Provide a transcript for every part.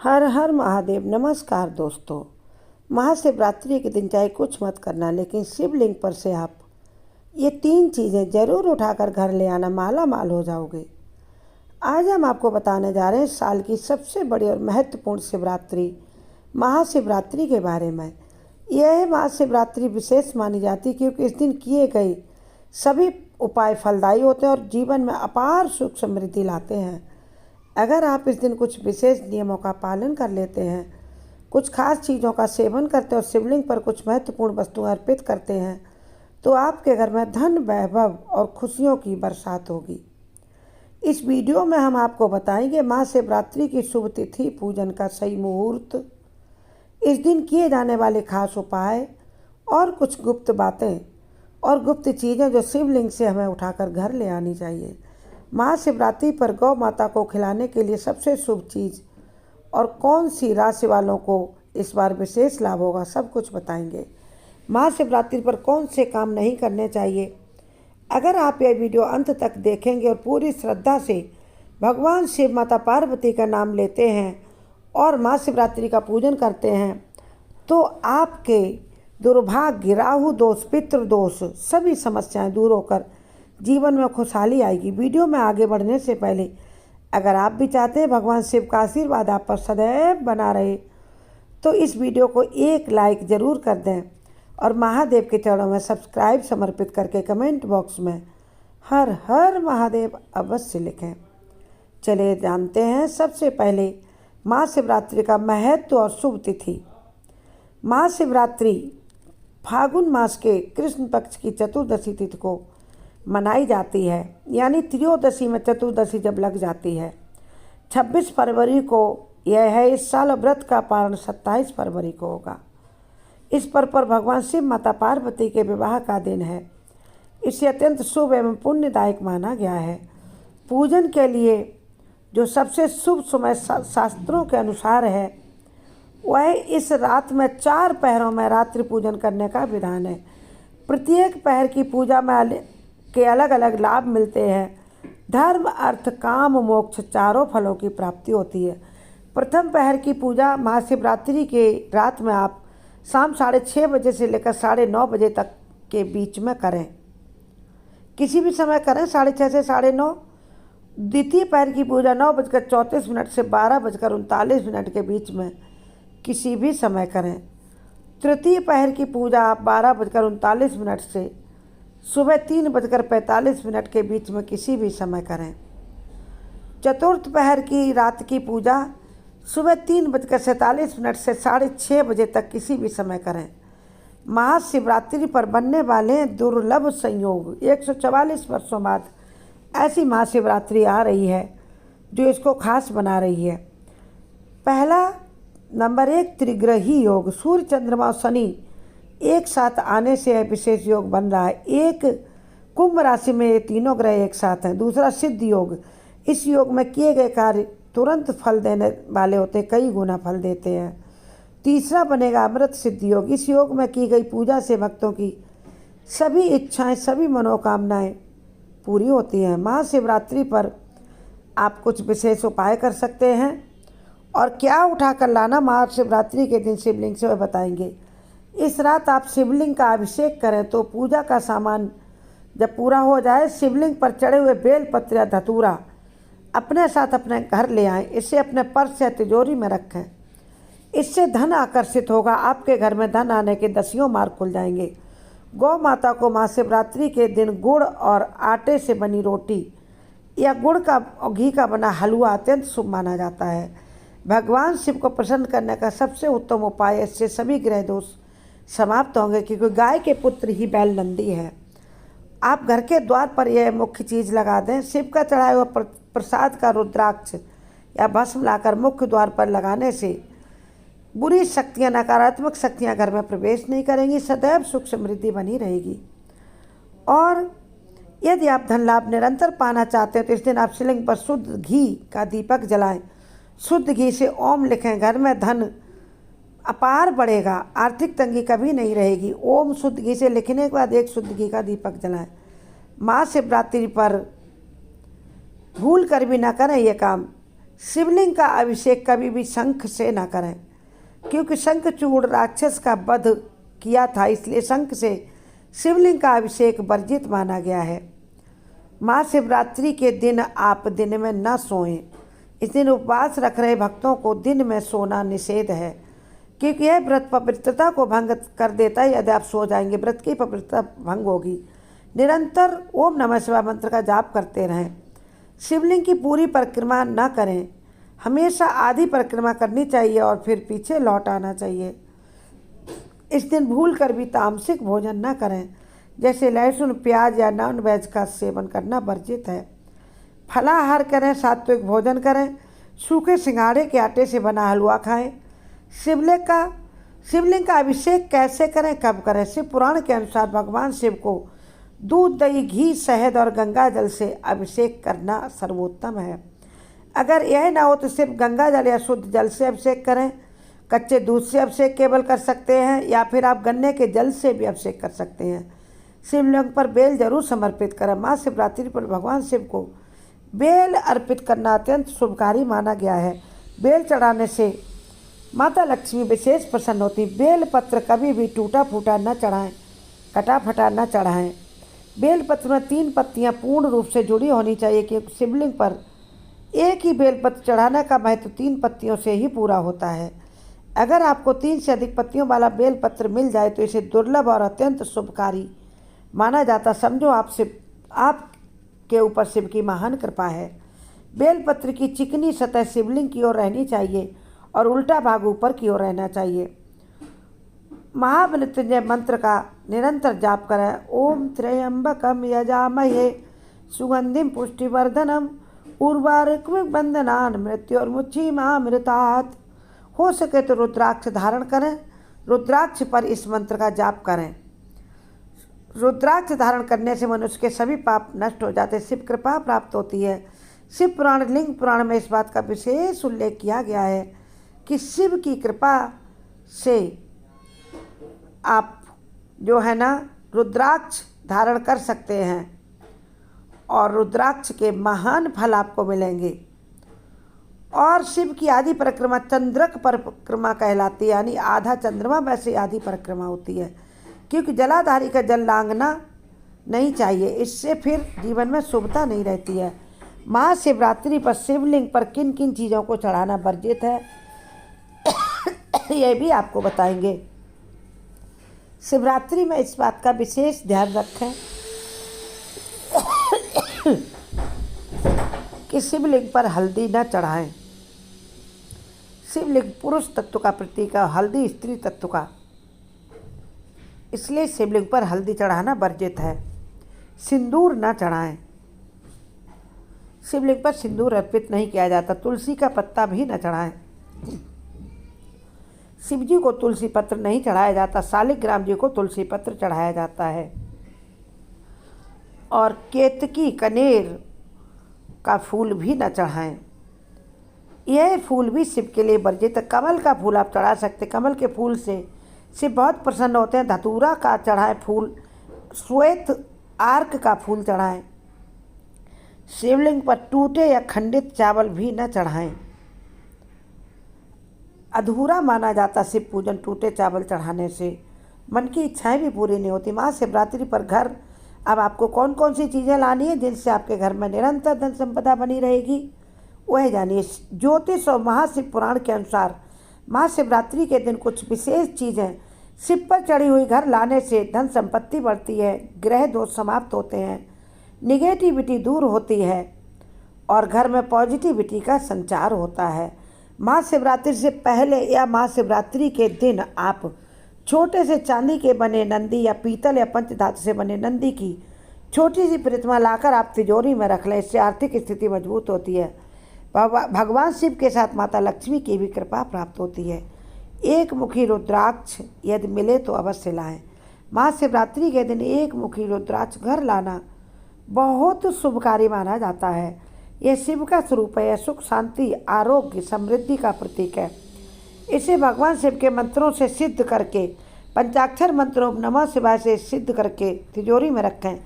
हर हर महादेव। नमस्कार दोस्तों। महाशिवरात्रि के दिन चाहे कुछ मत करना, लेकिन शिवलिंग पर से आप ये 3 चीज़ें ज़रूर उठाकर घर ले आना, माला माल हो जाओगे। आज हम आपको बताने जा रहे हैं साल की सबसे बड़ी और महत्वपूर्ण शिवरात्रि महाशिवरात्रि के बारे में। यह महाशिवरात्रि विशेष मानी जाती है क्योंकि इस दिन किए गए सभी उपाय फलदायी होते हैं और जीवन में अपार सुख समृद्धि लाते हैं। अगर आप इस दिन कुछ विशेष नियमों का पालन कर लेते हैं, कुछ खास चीज़ों का सेवन करते हैं और शिवलिंग पर कुछ महत्वपूर्ण वस्तुएं अर्पित करते हैं, तो आपके घर में धन, वैभव और खुशियों की बरसात होगी। इस वीडियो में हम आपको बताएंगे महाशिवरात्रि की शुभ तिथि, पूजन का सही मुहूर्त, इस दिन किए जाने वाले खास उपाय और कुछ गुप्त बातें और गुप्त चीज़ें जो शिवलिंग से हमें उठाकर घर ले आनी चाहिए। महाशिवरात्रि पर गौ माता को खिलाने के लिए सबसे शुभ चीज़ और कौन सी राशि वालों को इस बार विशेष लाभ होगा, सब कुछ बताएंगे। महाशिवरात्रि पर कौन से काम नहीं करने चाहिए। अगर आप यह वीडियो अंत तक देखेंगे और पूरी श्रद्धा से भगवान शिव, माता पार्वती का नाम लेते हैं और महाशिवरात्रि का पूजन करते हैं, तो आपके दुर्भाग्य, राहु दोष, पितृ दोष, सभी समस्याएं दूर होकर जीवन में खुशहाली आएगी। वीडियो में आगे बढ़ने से पहले अगर आप भी चाहते हैं भगवान शिव का आशीर्वाद आप पर सदैव बना रहे, तो इस वीडियो को एक लाइक ज़रूर कर दें और महादेव के चरणों में सब्सक्राइब समर्पित करके कमेंट बॉक्स में हर हर महादेव अवश्य लिखें। चलिए जानते हैं सबसे पहले महाशिवरात्रि का महत्व और शुभ तिथि। महाशिवरात्रि फागुन मास के कृष्ण पक्ष की चतुर्दशी तिथि को मनाई जाती है, यानी त्रयोदशी में चतुर्दशी जब लग जाती है। 26 फरवरी को यह है। इस साल व्रत का पारण 27 फरवरी को होगा। इस पर भगवान शिव, माता पार्वती के विवाह का दिन है। इसे अत्यंत शुभ एवं पुण्यदायक माना गया है। पूजन के लिए जो सबसे शुभ समय शास्त्रों के अनुसार है, वह इस रात में 4 पहरों में रात्रि पूजन करने का विधान है। प्रत्येक पहर की पूजा में के अलग अलग लाभ मिलते हैं। धर्म, अर्थ, काम, मोक्ष चारों फलों की प्राप्ति होती है। प्रथम पहर की पूजा महाशिवरात्रि के रात में आप शाम 6:30 बजे से लेकर 9:30 बजे तक के बीच में करें। किसी भी समय करें, 6:30 से 9:30। द्वितीय पहर की पूजा 9:34 से 12:39 के बीच में किसी भी समय करें। तृतीय पहर की पूजा आप 12:39 से सुबह 3:45 के बीच में किसी भी समय करें। चतुर्थ पहर की रात की पूजा सुबह 3:47 से 6:30 बजे तक किसी भी समय करें। महाशिवरात्रि पर बनने वाले दुर्लभ संयोग, 144 वर्षों बाद ऐसी महाशिवरात्रि आ रही है जो इसको खास बना रही है। पहला नंबर 1 त्रिग्रही योग, सूर्य, चंद्रमा और शनि एक साथ आने से यह विशेष योग बन रहा है। एक, कुंभ राशि में ये तीनों ग्रह एक साथ हैं। दूसरा सिद्ध योग, इस योग में किए गए कार्य तुरंत फल देने वाले होते हैं, कई गुना फल देते हैं। तीसरा बनेगा अमृत सिद्ध योग, इस योग में की गई पूजा से भक्तों की सभी इच्छाएं, सभी मनोकामनाएं पूरी होती हैं। महाशिवरात्रि पर आप कुछ विशेष उपाय कर सकते हैं और क्या उठा कर लाना महाशिवरात्रि के दिन शिवलिंग से, वह बताएंगे। इस रात आप शिवलिंग का अभिषेक करें तो पूजा का सामान जब पूरा हो जाए, शिवलिंग पर चढ़े हुए बेल पत्र या धतूरा अपने साथ अपने घर ले आएं। इसे अपने पर्स या तिजोरी में रखें। इससे धन आकर्षित होगा। आपके घर में धन आने के 10 मार्ग खुल जाएंगे। गौ माता को महाशिवरात्रि के दिन गुड़ और आटे से बनी रोटी या गुड़ का और घी का बना हलवा अत्यंत शुभ माना जाता है। भगवान शिव को प्रसन्न करने का सबसे उत्तम उपाय, इससे सभी ग्रह दोष समाप्त होंगे, क्योंकि गाय के पुत्र ही बैल नंदी है। आप घर के द्वार पर यह मुख्य चीज़ लगा दें। शिव का चढ़ाया हुआ प्रसाद का रुद्राक्ष या भस्म लाकर मुख्य द्वार पर लगाने से बुरी शक्तियां, नकारात्मक शक्तियां घर में प्रवेश नहीं करेंगी। सदैव सुख समृद्धि बनी रहेगी। और यदि आप धन लाभ निरंतर पाना चाहते हैं तो इस दिन आप शिवलिंग पर शुद्ध घी का दीपक जलाएं। शुद्ध घी से ओम लिखें। घर में धन अपार बढ़ेगा, आर्थिक तंगी कभी नहीं रहेगी। ओम शुद्ध घी से लिखने के बाद एक शुद्ध घी का दीपक जलाएं। महाशिवरात्रि पर भूल कर भी ना करें ये काम। शिवलिंग का अभिषेक कभी भी शंख से ना करें, क्योंकि शंखचूड़ राक्षस का वध किया था, इसलिए शंख से शिवलिंग का अभिषेक वर्जित माना गया है। महाशिवरात्रि के दिन आप दिन में न सोएं। इस दिन उपवास रख रहे भक्तों को दिन में सोना निषेध है, क्योंकि यह व्रत पवित्रता को भंग कर देता है। यदि आप सो जाएंगे, व्रत की पवित्रता भंग होगी। निरंतर ओम नमः शिवाय मंत्र का जाप करते रहें। शिवलिंग की पूरी परिक्रमा न करें, हमेशा आधी परिक्रमा करनी चाहिए और फिर पीछे लौट आना चाहिए। इस दिन भूल कर भी तामसिक भोजन न करें, जैसे लहसुन, प्याज या नॉन वेज का सेवन करना वर्जित है। फलाहार करें, सात्विक भोजन करें, सूखे सिंघाड़े के आटे से बना हलवा खाएं। शिवलिंग का अभिषेक कैसे करें, कब करें? शिव पुराण के अनुसार भगवान शिव को दूध, दही, घी, शहद और गंगा जल से अभिषेक करना सर्वोत्तम है। अगर यह ना हो तो सिर्फ गंगा जल या शुद्ध जल से अभिषेक करें। कच्चे दूध से अभिषेक केवल कर सकते हैं, या फिर आप गन्ने के जल से भी अभिषेक कर सकते हैं। शिवलिंग पर बेल जरूर समर्पित करें। महाशिवरात्रि पर भगवान शिव को बेल अर्पित करना अत्यंत शुभकारी माना गया है। बेल चढ़ाने से माता लक्ष्मी विशेष प्रसन्न होती। बेल पत्र कभी भी टूटा फूटा न चढ़ाएं, कटा फटा न चढ़ाएं। बेल पत्र में 3 पत्तियां पूर्ण रूप से जुड़ी होनी चाहिए, क्योंकि शिवलिंग पर एक ही बेल पत्र चढ़ाने का महत्व 3 पत्तियों से ही पूरा होता है। अगर आपको 3 से अधिक पत्तियों वाला बेल पत्र मिल जाए तो इसे दुर्लभ और अत्यंत शुभकारी माना जाता। समझो आपके ऊपर शिव की महान कृपा है। बेलपत्र की चिकनी सतह शिवलिंग की ओर रहनी चाहिए और उल्टा भाग ऊपर की ओर रहना चाहिए। महामृत्युंजय मंत्र का निरंतर जाप करें। ओम त्र्यंबकम यजामहे सुगंधिम पुष्टिवर्धनम उर्वारुकमिव बंधनान मृत्योर्मुक्षीमामृतात्। हो सके तो रुद्राक्ष धारण करें। रुद्राक्ष पर इस मंत्र का जाप करें। रुद्राक्ष धारण करने से मनुष्य के सभी पाप नष्ट हो जाते, शिव कृपा प्राप्त होती है। शिव पुराण, लिंग पुराण में इस बात का विशेष उल्लेख किया गया है कि शिव की कृपा से आप जो है ना रुद्राक्ष धारण कर सकते हैं और रुद्राक्ष के महान फल आपको मिलेंगे। और शिव की आधी परिक्रमा चंद्रक परिक्रमा कहलाती है, यानी आधा चंद्रमा वैसे आधी परिक्रमा होती है, क्योंकि जलाधारी का जल लांघना नहीं चाहिए, इससे फिर जीवन में शुभता नहीं रहती है। महाशिवरात्रि पर शिवलिंग पर किन किन चीज़ों को चढ़ाना वर्जित है यह भी आपको बताएंगे। शिवरात्रि में इस बात का विशेष ध्यान रखें कि शिवलिंग पर हल्दी न चढ़ाएं। शिवलिंग पुरुष तत्व का प्रतीक है, हल्दी स्त्री तत्व का, इसलिए शिवलिंग पर हल्दी चढ़ाना वर्जित है। सिंदूर न चढ़ाएं। शिवलिंग पर सिंदूर अर्पित नहीं किया जाता। तुलसी का पत्ता भी न चढ़ाएं। शिवजी को तुलसी पत्र नहीं चढ़ाया जाता। शालिग्राम जी को तुलसी पत्र चढ़ाया जाता है। और केतकी, कनेर का फूल भी न चढ़ाएं। यह फूल भी शिव के लिए वर्जित है। कमल का फूल आप चढ़ा सकते। कमल के फूल से शिव बहुत प्रसन्न होते हैं। धतूरा का चढ़ाएं फूल, श्वेत आर्क का फूल चढ़ाएं। शिवलिंग पर टूटे या खंडित चावल भी न चढ़ाएं। अधूरा माना जाता शिव पूजन टूटे चावल चढ़ाने से। मन की इच्छाएं भी पूरी नहीं होती। महाशिवरात्रि पर घर, अब आपको कौन कौन सी चीज़ें लानी है जिनसे आपके घर में निरंतर धन संपदा बनी रहेगी, वह जानिए। ज्योतिष और महाशिव पुराण के अनुसार महाशिवरात्रि के दिन कुछ विशेष चीज़ें शिव पर चढ़ी हुई घर लाने से धन संपत्ति बढ़ती है, ग्रह दोष समाप्त होते हैं, निगेटिविटी दूर होती है और घर में पॉजिटिविटी का संचार होता है। महाशिवरात्रि से पहले या महाशिवरात्रि के दिन आप छोटे से चांदी के बने नंदी या पीतल या पंचधातु से बने नंदी की छोटी सी प्रतिमा लाकर आप तिजोरी में रख लें। इससे आर्थिक स्थिति मजबूत होती है। भगवान शिव के साथ माता लक्ष्मी की भी कृपा प्राप्त होती है। एक मुखी रुद्राक्ष यदि मिले तो अवश्य लाएं। महाशिवरात्रि के दिन एक मुखी रुद्राक्ष घर लाना बहुत शुभकारी माना जाता है। यह शिव का स्वरूप है। यह सुख, शांति, आरोग्य, समृद्धि का प्रतीक है। इसे भगवान शिव के मंत्रों से सिद्ध करके, पंचाक्षर मंत्रों नमः शिवाय से सिद्ध करके तिजोरी में रखें।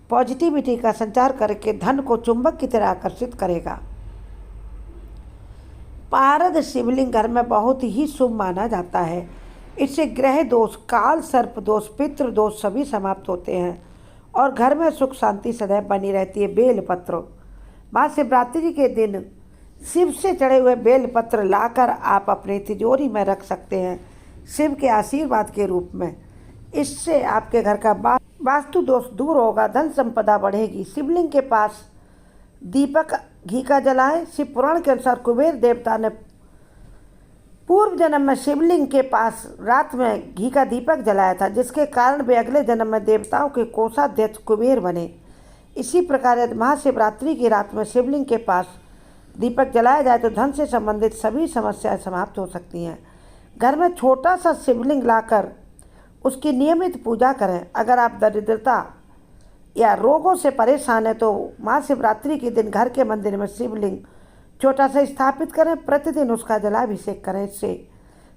पॉजिटिविटी का संचार करके धन को चुंबक की तरह आकर्षित करेगा। पारद शिवलिंग घर में बहुत ही शुभ माना जाता है। इससे ग्रह दोष, काल सर्प दोष, पितृ दोष सभी समाप्त होते हैं और घर में सुख शांति सदैव बनी रहती है। बेलपत्र, महाशिवरात्रि के दिन शिव से चढ़े हुए बेलपत्र लाकर आप अपनी तिजोरी में रख सकते हैं शिव के आशीर्वाद के रूप में। इससे आपके घर का वास्तु दोष दूर होगा, धन संपदा बढ़ेगी। शिवलिंग के पास दीपक घी का जलाएं। शिव पुराण के अनुसार कुबेर देवता ने पूर्व जन्म में शिवलिंग के पास रात में घी का दीपक जलाया था, जिसके कारण वे अगले जन्म में देवताओं के कोषाध्यक्ष कुबेर बने। इसी प्रकार यदि महाशिवरात्रि की रात में शिवलिंग के पास दीपक जलाया जाए तो धन से संबंधित सभी समस्याएं समाप्त हो सकती हैं। घर में छोटा सा शिवलिंग लाकर उसकी नियमित पूजा करें। अगर आप दरिद्रता या रोगों से परेशान हैं तो महाशिवरात्रि के दिन घर के मंदिर में शिवलिंग छोटा सा स्थापित करें, प्रतिदिन उसका जलाभिषेक करें। इससे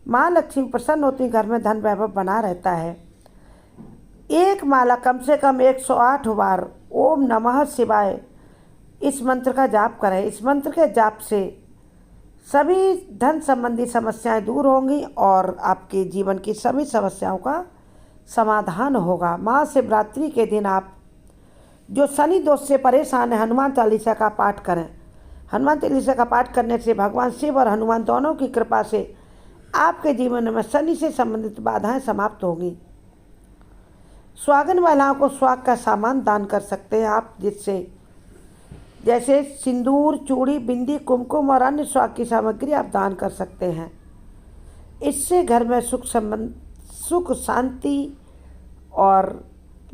माँ लक्ष्मी प्रसन्न होती, घर में धन वैभव बना रहता है। एक माला कम से कम 108 बार ओम नमः शिवाय इस मंत्र का जाप करें। इस मंत्र के जाप से सभी धन संबंधी समस्याएं दूर होंगी और आपके जीवन की सभी समस्याओं का समाधान होगा। महाशिवरात्रि के दिन आप जो शनि दोष से परेशान हैं, हनुमान चालीसा का पाठ करें। हनुमान चालीसा का पाठ करने से भगवान शिव और हनुमान दोनों की कृपा से आपके जीवन में शनि से संबंधित बाधाएं समाप्त होंगी। सुहागन महिलाओं को सुहाग का सामान दान कर सकते हैं आप, जिससे जैसे सिंदूर, चूड़ी, बिंदी, कुमकुम और अन्य सुहाग की सामग्री आप दान कर सकते हैं। इससे घर में सुख शांति और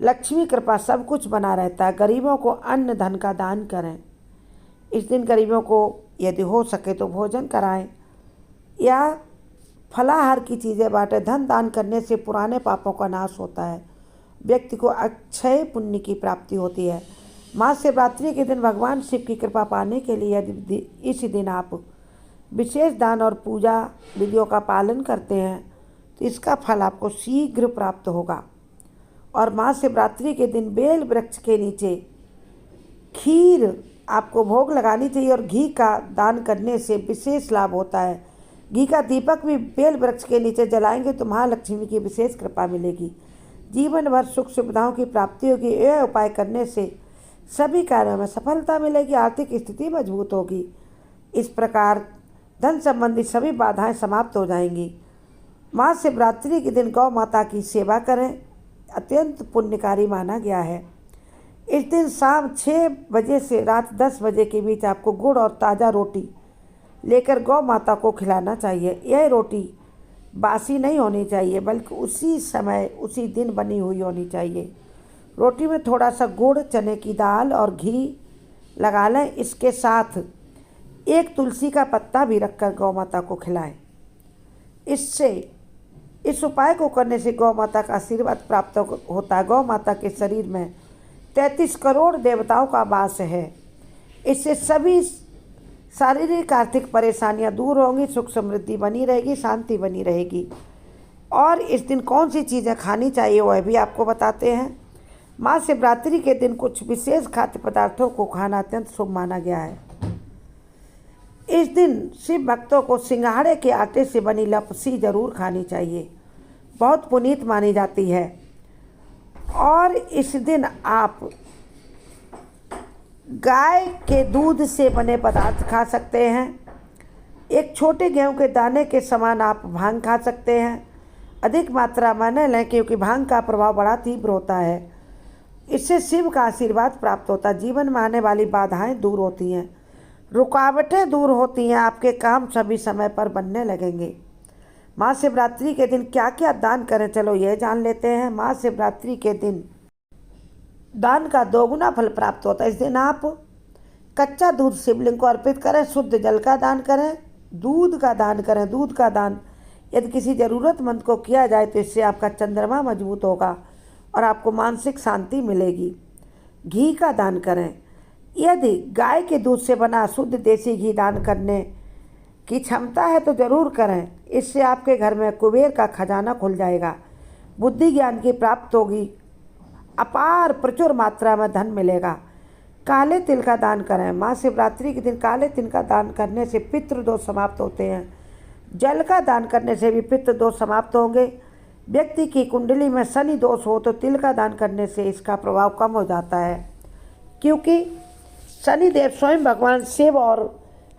लक्ष्मी कृपा सब कुछ बना रहता है। गरीबों को अन्न धन का दान करें। इस दिन गरीबों को यदि हो सके तो भोजन कराएं या फलाहार की चीज़ें बांटें। धन दान करने से पुराने पापों का नाश होता है, व्यक्ति को अक्षय पुण्य की प्राप्ति होती है। महाशिवरात्रि के दिन भगवान शिव की कृपा पाने के लिए यदि इस दिन आप विशेष दान और पूजा विधियों का पालन करते हैं तो इसका फल आपको शीघ्र प्राप्त होगा। और महाशिवरात्रि के दिन बेल वृक्ष के नीचे खीर आपको भोग लगानी चाहिए और घी का दान करने से विशेष लाभ होता है। घी का दीपक भी बेल वृक्ष के नीचे जलाएंगे तो महालक्ष्मी की विशेष कृपा मिलेगी। जीवन भर सुख सुविधाओं की प्राप्ति होगी। यह उपाय करने से सभी कार्यों में सफलता मिलेगी, आर्थिक स्थिति मजबूत होगी। इस प्रकार धन संबंधी सभी बाधाएं समाप्त हो जाएंगी। महाशिवरात्रि के दिन गौ माता की सेवा करें, अत्यंत पुण्यकारी माना गया है। इस दिन शाम 6 बजे से रात 10 बजे के बीच आपको गुड़ और ताज़ा रोटी लेकर गौ माता को खिलाना चाहिए। यह रोटी बासी नहीं होनी चाहिए, बल्कि उसी समय उसी दिन बनी हुई होनी चाहिए। रोटी में थोड़ा सा गुड़, चने की दाल और घी लगा लें। इसके साथ एक तुलसी का पत्ता भी रखकर गौ माता को खिलाएं। इस उपाय को करने से गौ माता का आशीर्वाद प्राप्त होता है। गौ माता के शरीर में 33 करोड़ देवताओं का वास है। इससे सभी शारीरिक आर्थिक परेशानियां दूर होंगी, सुख समृद्धि बनी रहेगी, शांति बनी रहेगी। और इस दिन कौन सी चीज़ें खानी चाहिए वह भी आपको बताते हैं। महाशिवरात्रि के दिन कुछ विशेष खाद्य पदार्थों को खाना अत्यंत शुभ माना गया है। इस दिन शिव भक्तों को सिंघाड़े के आटे से बनी लपसी जरूर खानी चाहिए, बहुत पुनीत मानी जाती है। और इस दिन आप गाय के दूध से बने पदार्थ खा सकते हैं। एक छोटे गेहूं के दाने के समान आप भांग खा सकते हैं। अधिक मात्रा में न लें, क्योंकि भांग का प्रभाव बड़ा तीव्र होता है। इससे शिव का आशीर्वाद प्राप्त होता है। जीवन में आने वाली बाधाएं दूर होती हैं, रुकावटें दूर होती हैं, आपके काम सभी समय पर बनने लगेंगे। महाशिवरात्रि के दिन क्या क्या दान करें, चलो यह जान लेते हैं। महाशिवरात्रि के दिन दान का दोगुना फल प्राप्त होता है। इस दिन आप कच्चा दूध शिवलिंग को अर्पित करें, शुद्ध जल का दान करें, दूध का दान करें। दूध का दान यदि किसी ज़रूरतमंद को किया जाए तो इससे आपका चंद्रमा मजबूत होगा और आपको मानसिक शांति मिलेगी। घी का दान करें। यदि गाय के दूध से बना शुद्ध देसी घी दान करने की क्षमता है तो ज़रूर करें। इससे आपके घर में कुबेर का खजाना खुल जाएगा, बुद्धि ज्ञान की प्राप्त होगी, अपार प्रचुर मात्रा में धन मिलेगा। काले तिल का दान करें। महाशिवरात्रि के दिन काले तिल का दान करने से पितृ दोष समाप्त होते हैं। जल का दान करने से भी पितृ दोष समाप्त होंगे। व्यक्ति की कुंडली में शनि दोष हो तो तिल का दान करने से इसका प्रभाव कम हो जाता है, क्योंकि शनिदेव स्वयं भगवान शिव और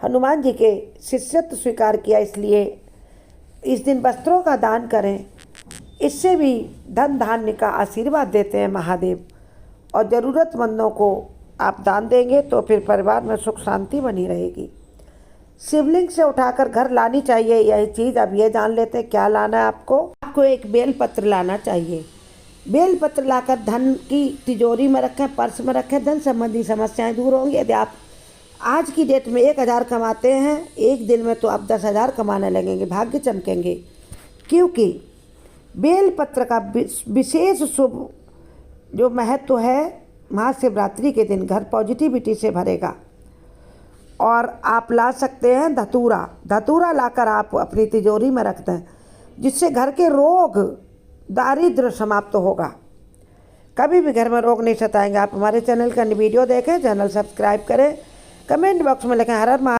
हनुमान जी के शिष्यत्व स्वीकार किया, इसलिए इस दिन वस्त्रों का दान करें। इससे भी धन धान्य का आशीर्वाद देते हैं महादेव, और ज़रूरतमंदों को आप दान देंगे तो फिर परिवार में सुख शांति बनी रहेगी। शिवलिंग से उठाकर घर लानी चाहिए यही चीज़। अब ये जान लेते हैं क्या लाना है आपको एक बेलपत्र लाना चाहिए। बेलपत्र लाकर धन की तिजोरी में रखें, पर्स में रखें। धन संबंधी समस्याएं दूर होंगी। यदि आप आज की डेट में 1000 कमाते हैं एक दिन में, तो आप 10,000 कमाने लगेंगे, भाग्य चमकेंगे, क्योंकि बेलपत्र का विशेष शुभ जो महत्व है, महाशिवरात्रि के दिन घर पॉजिटिविटी से भरेगा। और आप ला सकते हैं धतूरा लाकर आप अपनी तिजोरी में रख दें, जिससे घर के रोग दारिद्र्य समाप्त होगा। कभी भी घर में रोग नहीं सताएंगे। आप हमारे चैनल का वीडियो देखें, चैनल सब्सक्राइब करें, कमेंट बॉक्स में लिखें हर हर महादेव।